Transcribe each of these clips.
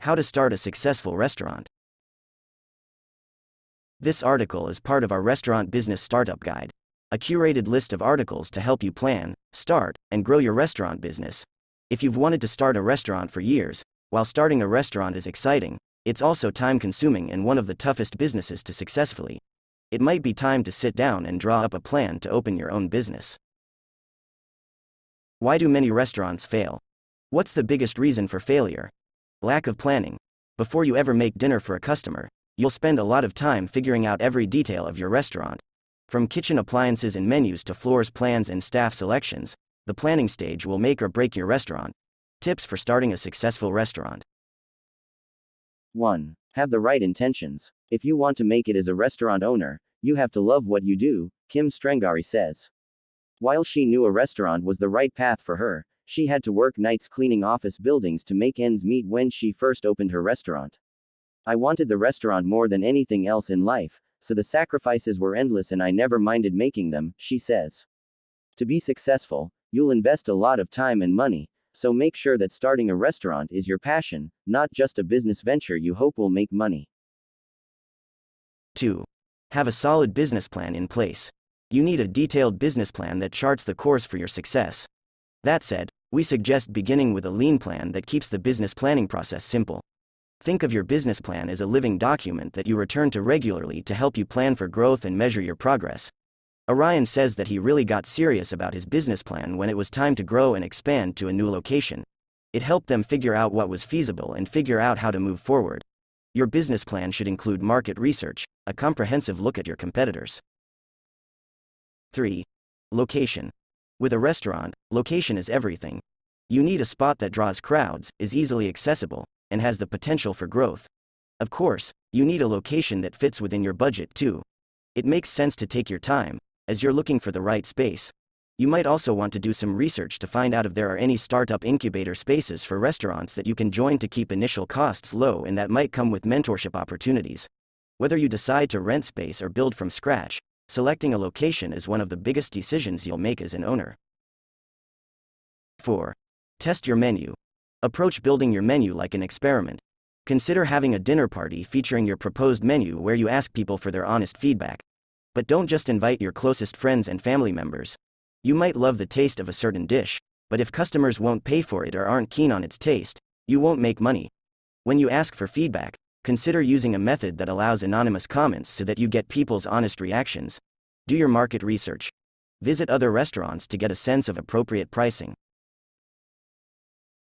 How to start a successful restaurant. This article is part of our Restaurant Business Startup Guide, a curated list of articles to help you plan, start, and grow your restaurant business. If you've wanted to start a restaurant for years, while starting a restaurant is exciting, it's also time-consuming and one of the toughest businesses to successfully. It might be time to sit down and draw up a plan to open your own business. Why do many restaurants fail? What's the biggest reason for failure? Lack of planning. Before you ever make dinner for a customer, you'll spend a lot of time figuring out every detail of your restaurant. From kitchen appliances and menus to floors plans and staff selections, the planning stage will make or break your restaurant. Tips for starting a successful restaurant. 1. Have the right intentions. If you want to make it as a restaurant owner, you have to love what you do, Kim Strengari says. While she knew a restaurant was the right path for her, she had to work nights cleaning office buildings to make ends meet when she first opened her restaurant. I wanted the restaurant more than anything else in life, so the sacrifices were endless and I never minded making them, she says. To be successful, you'll invest a lot of time and money, so make sure that starting a restaurant is your passion, not just a business venture you hope will make money. 2. Have a solid business plan in place. You need a detailed business plan that charts the course for your success. That said, we suggest beginning with a lean plan that keeps the business planning process simple. Think of your business plan as a living document that you return to regularly to help you plan for growth and measure your progress. Orion says that he really got serious about his business plan when it was time to grow and expand to a new location. It helped them figure out what was feasible and figure out how to move forward. Your business plan should include market research, a comprehensive look at your competitors. 3. Location. With a restaurant, location is everything. You need a spot that draws crowds, is easily accessible, and has the potential for growth. Of course, you need a location that fits within your budget too. It makes sense to take your time, as you're looking for the right space. You might also want to do some research to find out if there are any startup incubator spaces for restaurants that you can join to keep initial costs low and that might come with mentorship opportunities. Whether you decide to rent space or build from scratch, selecting a location is one of the biggest decisions you'll make as an owner. 4. Test your menu. Approach building your menu like an experiment. Consider having a dinner party featuring your proposed menu where you ask people for their honest feedback. But don't just invite your closest friends and family members. You might love the taste of a certain dish, but if customers won't pay for it or aren't keen on its taste, you won't make money. When you ask for feedback, consider using a method that allows anonymous comments so that you get people's honest reactions. Do your market research. Visit other restaurants to get a sense of appropriate pricing.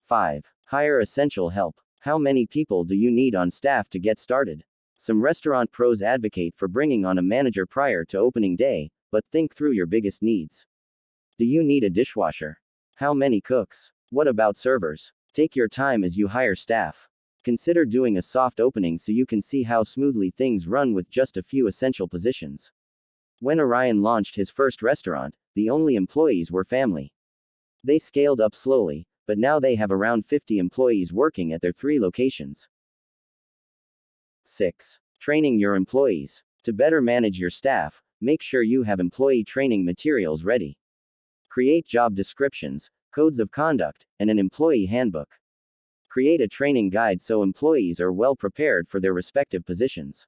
5. Hire essential help. How many people do you need on staff to get started? Some restaurant pros advocate for bringing on a manager prior to opening day, but think through your biggest needs. Do you need a dishwasher? How many cooks? What about servers? Take your time as you hire staff. Consider doing a soft opening so you can see how smoothly things run with just a few essential positions. When Orion launched his first restaurant, the only employees were family. They scaled up slowly, but now they have around 50 employees working at their 3 locations. 6. Training your employees. To better manage your staff, make sure you have employee training materials ready. Create job descriptions, codes of conduct, and an employee handbook. Create a training guide so employees are well prepared for their respective positions.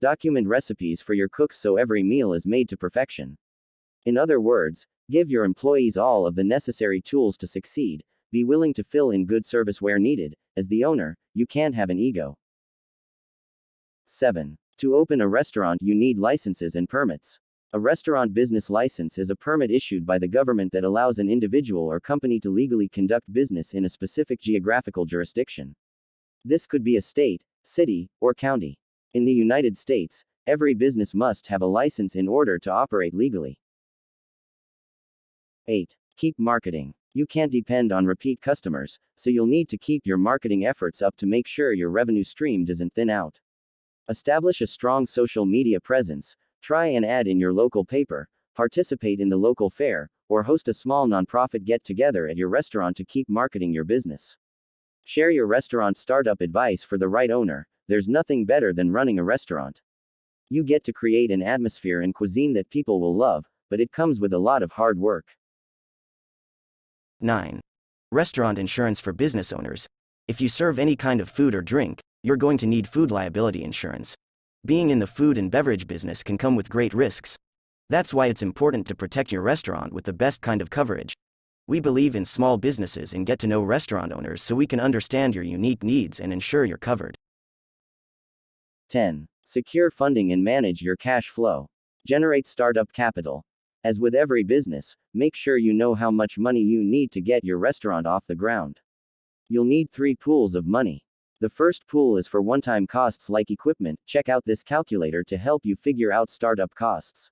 Document recipes for your cooks so every meal is made to perfection. In other words, give your employees all of the necessary tools to succeed. Be willing to fill in good service where needed. As the owner, you can't have an ego. 7. To open a restaurant, you need licenses and permits. A restaurant business license is a permit issued by the government that allows an individual or company to legally conduct business in a specific geographical jurisdiction. This could be a state, city, or county. In the United States, every business must have a license in order to operate legally. 8. Keep marketing. You can't depend on repeat customers, so you'll need to keep your marketing efforts up to make sure your revenue stream doesn't thin out. Establish a strong social media presence, try an ad in your local paper, participate in the local fair, or host a small nonprofit get-together at your restaurant to keep marketing your business. Share your restaurant startup advice for the right owner. There's nothing better than running a restaurant. You get to create an atmosphere and cuisine that people will love, but it comes with a lot of hard work. 9. Restaurant insurance for business owners. If you serve any kind of food or drink, you're going to need food liability insurance. Being in the food and beverage business can come with great risks. That's why it's important to protect your restaurant with the best kind of coverage. We believe in small businesses and get to know restaurant owners so we can understand your unique needs and ensure you're covered. 10. Secure funding and manage your cash flow. Generate startup capital. As with every business, make sure you know how much money you need to get your restaurant off the ground. You'll need 3 pools of money. The first pool is for one-time costs like equipment. Check out this calculator to help you figure out startup costs.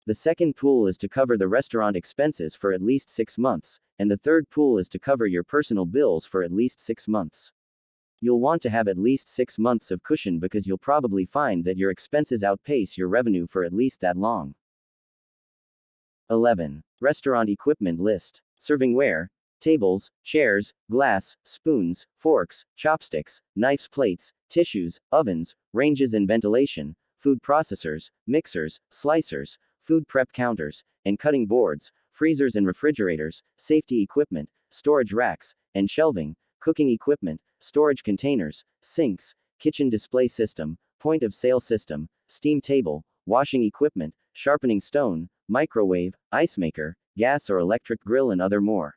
The second pool is to cover the restaurant expenses for at least 6 months, and the third pool is to cover your personal bills for at least 6 months. You'll want to have at least 6 months of cushion because you'll probably find that your expenses outpace your revenue for at least that long. 11. Restaurant equipment list. Servingware, tables, chairs, glass, spoons, forks, chopsticks, knives, plates, tissues, ovens, ranges and ventilation, food processors, mixers, slicers, food prep counters, and cutting boards, freezers and refrigerators, safety equipment, storage racks, and shelving, cooking equipment, storage containers, sinks, kitchen display system, point of sale system, steam table, washing equipment, sharpening stone, microwave, ice maker, gas or electric grill and other more.